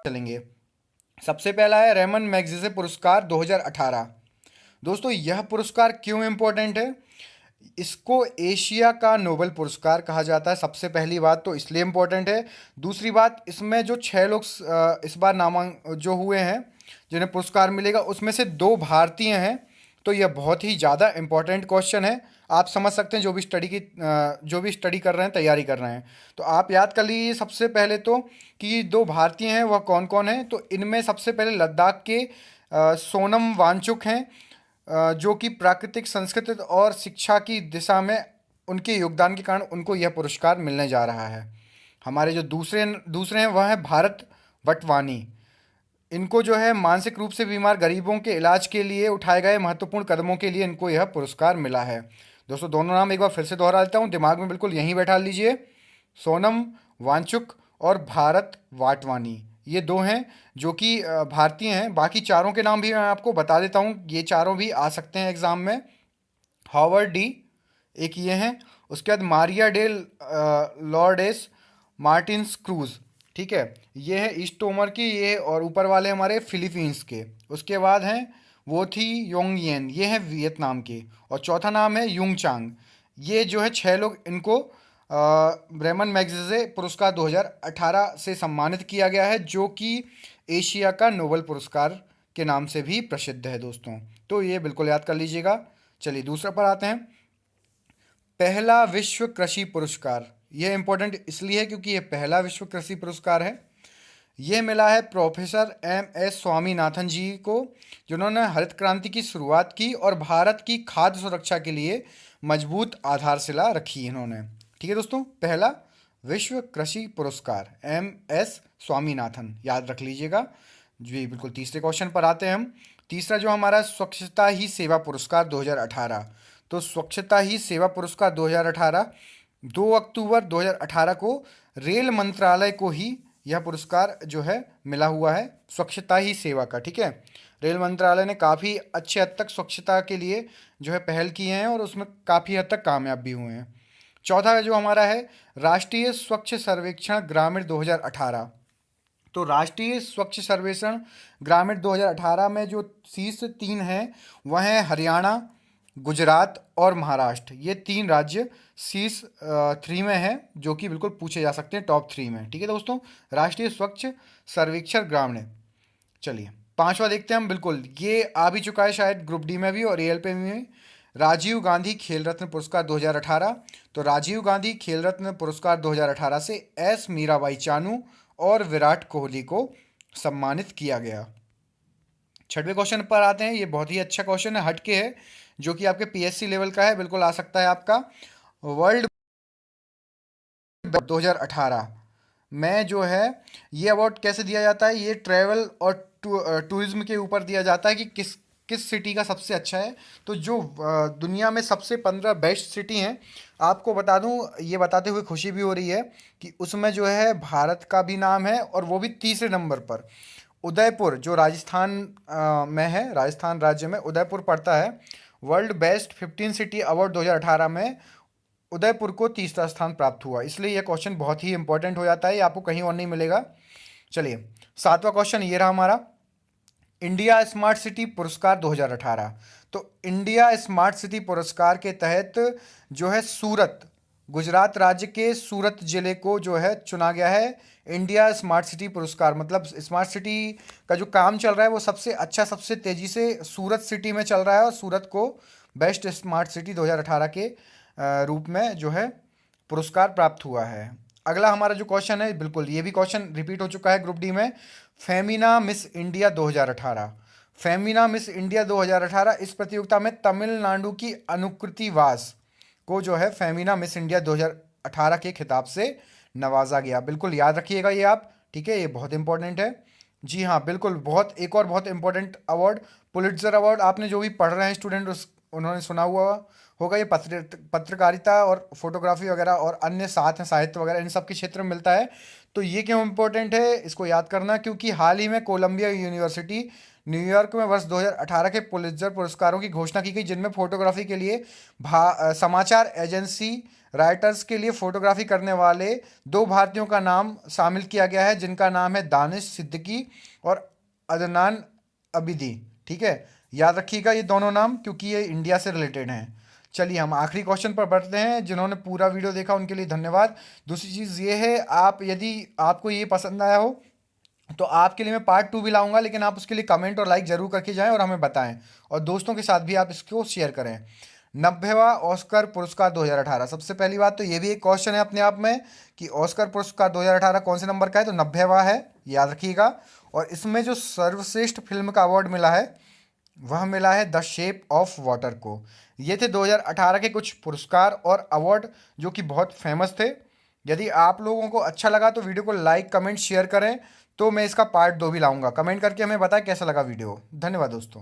चलेंगे। सबसे पहला है रेमन मैग्सेसे पुरस्कार 2018। दोस्तों यह पुरस्कार क्यों इम्पोर्टेंट है? इसको एशिया का नोबेल पुरस्कार कहा जाता है। सबसे पहली बात तो इसलिए इम्पोर्टेंट है। दूसरी बात, इसमें जो 6 लोग इस बार नामांकन जो हुए हैं जिन्हें पुरस्कार मिलेगा, उसमें से 2 भारतीय हैं। तो यह बहुत ही ज़्यादा इम्पोर्टेंट क्वेश्चन है। आप समझ सकते हैं जो भी स्टडी कर रहे हैं, तैयारी कर रहे हैं। तो आप याद कर लीजिए सबसे पहले तो कि 2 भारतीय हैं, वह कौन कौन हैं। तो इनमें सबसे पहले लद्दाख के सोनम वांगचुक हैं, जो कि प्राकृतिक संस्कृति और शिक्षा की दिशा में उनके योगदान के कारण उनको यह पुरस्कार मिलने जा रहा है। हमारे जो दूसरे दूसरे हैं वह हैं भारत वटवानी। इनको जो है मानसिक रूप से बीमार गरीबों के इलाज के लिए उठाए गए महत्वपूर्ण कदमों के लिए इनको यह पुरस्कार मिला है। दोस्तों दोनों नाम एक बार फिर से दोहरा देता हूँ, दिमाग में बिल्कुल यहीं बैठा लीजिए। सोनम वांगचुक और भारत वाटवानी, ये 2 हैं जो कि भारतीय हैं। बाकी चारों के नाम भी मैं आपको बता देता हूँ, ये चारों भी आ सकते हैं एग्ज़ाम में। हॉवर्ड डी, एक ये हैं। उसके बाद Maria de Lourdes Martins cruise, ठीक है, ये है ईस्ट टोमर की ये, और ऊपर वाले हमारे फिलीपींस के। उसके बाद हैं वो थी योंग येन, ये है वियतनाम के। और चौथा नाम है यूंग चांग। ये जो है 6 लोग, इनको रेमन मैग्सेसे पुरस्कार 2018 से सम्मानित किया गया है, जो कि एशिया का नोबेल पुरस्कार के नाम से भी प्रसिद्ध है दोस्तों। तो ये बिल्कुल याद कर लीजिएगा। चलिए दूसरा पर आते हैं। पहला विश्व कृषि पुरस्कार, यह इंपॉर्टेंट इसलिए है क्योंकि यह पहला विश्व कृषि पुरस्कार है। यह मिला है प्रोफेसर MS स्वामीनाथन जी को, जिन्होंने हरित क्रांति की शुरुआत की और भारत की खाद्य सुरक्षा के लिए मजबूत आधारशिला रखी इन्होंने। ठीक है दोस्तों, पहला विश्व कृषि पुरस्कार MS स्वामीनाथन, याद रख लीजिएगा जी। बिल्कुल तीसरे क्वेश्चन पर आते हैं हम। तीसरा जो हमारा स्वच्छता ही सेवा पुरस्कार 2018। तो स्वच्छता ही सेवा पुरस्कार 2018 2 अक्टूबर 2018 को रेल मंत्रालय को ही यह पुरस्कार जो है मिला हुआ है, स्वच्छता ही सेवा का। ठीक है, रेल मंत्रालय ने काफ़ी अच्छे हद तक स्वच्छता के लिए जो है पहल की हैं और उसमें काफ़ी हद तक कामयाब भी हुए हैं। चौथा जो हमारा है राष्ट्रीय स्वच्छ सर्वेक्षण ग्रामीण 2018। तो राष्ट्रीय स्वच्छ सर्वेक्षण ग्रामीण 2018 में जो शीर्ष 3 हैं वह हैं हरियाणा, गुजरात और महाराष्ट्र। ये 3 राज्य शीर्ष 3 में हैं, जो कि बिल्कुल पूछे जा सकते हैं टॉप 3 में। ठीक है दोस्तों, राष्ट्रीय स्वच्छ सर्वेक्षण ग्रामीण। चलिए पांचवा देखते हैं हम। बिल्कुल ये आ भी चुका है शायद ग्रुप डी में भी और ALP में भी। राजीव गांधी खेल रत्न पुरस्कार 2018। तो राजीव गांधी खेल रत्न पुरस्कार 2018 से S मीराबाई चानू और विराट कोहली को सम्मानित किया गया। छठवें क्वेश्चन पर आते हैं। ये बहुत ही अच्छा क्वेश्चन है, हटके है, जो कि आपके PSC लेवल का है, बिल्कुल आ सकता है आपका। वर्ल्ड 2018 में जो है ये अवार्ड कैसे दिया जाता है? ये ट्रैवल और टूरिज्म के ऊपर दिया जाता है कि किस किस सिटी का सबसे अच्छा है। तो जो दुनिया में सबसे 15 बेस्ट सिटी हैं, आपको बता दूं, ये बताते हुए खुशी भी हो रही है कि उसमें जो है भारत का भी नाम है, और वो भी तीसरे नंबर पर। उदयपुर जो राजस्थान में है, राजस्थान राज्य में उदयपुर पड़ता है। वर्ल्ड बेस्ट 15 सिटी अवार्ड 2018 में उदयपुर को तीसरा स्थान प्राप्त हुआ। इसलिए यह क्वेश्चन बहुत ही इंपॉर्टेंट हो जाता है, ये आपको कहीं और नहीं मिलेगा। चलिए सातवां क्वेश्चन ये रहा हमारा, इंडिया स्मार्ट सिटी पुरस्कार 2018। तो इंडिया स्मार्ट सिटी पुरस्कार के तहत जो है सूरत, गुजरात राज्य के सूरत जिले को जो है चुना गया है इंडिया स्मार्ट सिटी पुरस्कार। मतलब स्मार्ट सिटी का जो काम चल रहा है वो सबसे अच्छा, सबसे तेज़ी से सूरत सिटी में चल रहा है, और सूरत को बेस्ट स्मार्ट सिटी 2018 के रूप में जो है पुरस्कार प्राप्त हुआ है। अगला हमारा जो क्वेश्चन है, बिल्कुल ये भी क्वेश्चन रिपीट हो चुका है ग्रुप डी में। Femina miss India 2018। Femina miss India 2018, इस प्रतियोगिता में तमिलनाडु की अनुकृति वास को जो है फेमिना मिस इंडिया 2018 के खिताब से नवाजा गया। बिल्कुल याद रखिएगा ये आप, ठीक है, ये बहुत इंपॉर्टेंट है। जी हाँ बिल्कुल, बहुत एक और बहुत इंपॉर्टेंट अवार्ड, पुलिट्जर अवार्ड। आपने जो भी पढ़ रहे हैं स्टूडेंट उन्होंने सुना हुआ होगा। ये पत्रकारिता और फोटोग्राफी वगैरह और अन्य साथ हैं साहित्य वगैरह, इन सब के क्षेत्र में मिलता है। तो ये क्यों इम्पोर्टेंट है इसको याद करना, क्योंकि हाल ही में कोलंबिया यूनिवर्सिटी न्यूयॉर्क में वर्ष 2018 के पुलित्जर पुरस्कारों की घोषणा की गई, जिनमें फोटोग्राफी के लिए समाचार एजेंसी राइटर्स के लिए फोटोग्राफी करने वाले दो भारतीयों का नाम शामिल किया गया है, जिनका नाम है दानिश सिद्दीकी और अदनान अबिदी। ठीक है, याद रखिएगा ये दोनों नाम, क्योंकि ये इंडिया से रिलेटेड हैं। चलिए हम आखिरी क्वेश्चन पर बढ़ते हैं। जिन्होंने पूरा वीडियो देखा उनके लिए धन्यवाद। दूसरी चीज़ ये है, आप यदि आपको ये पसंद आया हो तो आपके लिए मैं पार्ट 2 भी लाऊंगा, लेकिन आप उसके लिए कमेंट और लाइक जरूर करके जाएं और हमें बताएं, और दोस्तों के साथ भी आप इसको शेयर करें। 90वां ऑस्कर पुरस्कार 2018। सबसे पहली बात तो ये भी एक क्वेश्चन है अपने आप में कि ऑस्कर पुरस्कार 2018 कौन से नंबर का है, तो 90वां है, याद रखिएगा। और इसमें जो सर्वश्रेष्ठ फिल्म का अवार्ड मिला है वह मिला है द शेप ऑफ वाटर को। ये थे 2018 के कुछ पुरस्कार और अवार्ड जो कि बहुत फेमस थे। यदि आप लोगों को अच्छा लगा तो वीडियो को लाइक कमेंट शेयर करें, तो मैं इसका पार्ट 2 भी लाऊंगा। कमेंट करके हमें बताएं कैसा लगा वीडियो। धन्यवाद दोस्तों।